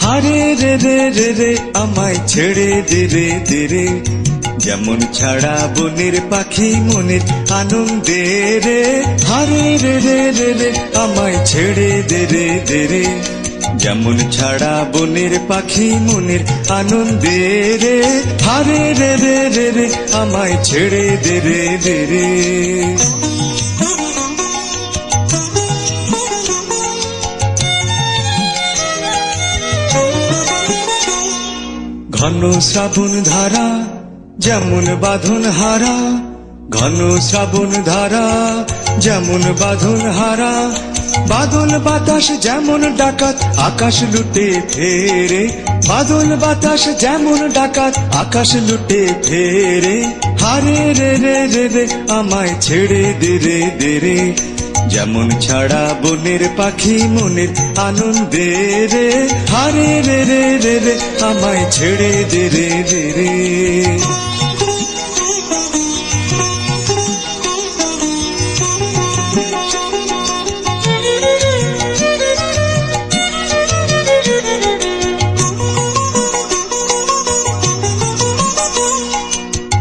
হারে রে রে রে রে আমায় ছেড়ে দে রে দে রে, যেমন ছাড়া বনের পাখি মনের আনন্দে রে। হারে রে রে রে রে আমায় ছেড়ে দে রে দে রে, যেমন ছাড়া বনের পাখি মনের আনন্দে রে। হারে রে রে রে রে আমায় ছেড়ে দে রে দে রে। ঘন শ্রাবণ ধারা যেমন বাঁধন হারা, ঘন শ্রাবণ ধারা যেমন বাঁধন হারা, বাদল বাতাস যেমন ডাকাত আকাশ লুটে ফেরে, বাদল বাতাস যেমন ডাকাত আকাশ লুটে ফেরে। হারে রে রে রে রে আমায় ছেড়ে দে রে দে রে, যেমন ছাড়া বনের পাখি মনের আনন্দে রে। হারে রে রে রে রে আমায় ছেড়ে দে রে দে রে।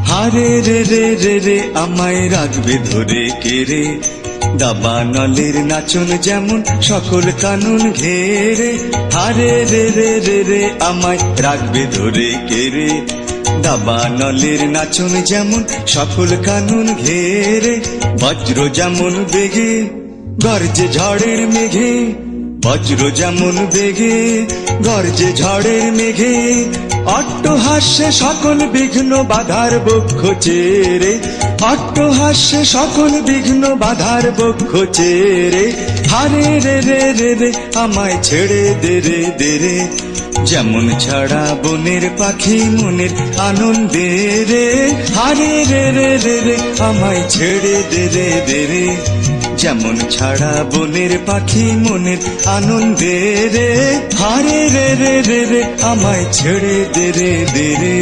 হারে রে রে রে রে আমায় রাখবে ধরে কে রে, দাবা নলের নাচন যেমন সকল কানুন ঘেরে। হারে রে রে রে রে আমায় রাখবে ধরে কে রে, দাবা নলের নাচন যেমন সকল কানুন ঘেরে। বজ্র যেমন বেগে গর্জে ঝড়ের মেঘে, বজ্র যেমন বেগে গর্জে ঝড়ের মেঘে, অট্টহাস্যে সকল বিঘ্ন বাধার বক্ষ চেরে, অট্টহাস্যে সকল বিঘ্ন বাধার বক্ষ চেরে। হারে রে রে রে রে আমায় ছেড়ে দে রে দে রে, যেমন ছাড়া বনের পাখি মনের আনন্দে রে। হারে রে রে রে রে আমায় ছেড়ে দে রে দে রে, যেমন ছাড়া বনের পাখি মনের আনন্দে রে। হারে রে রে রে রে আমায় ছেড়ে দে রে দে রে।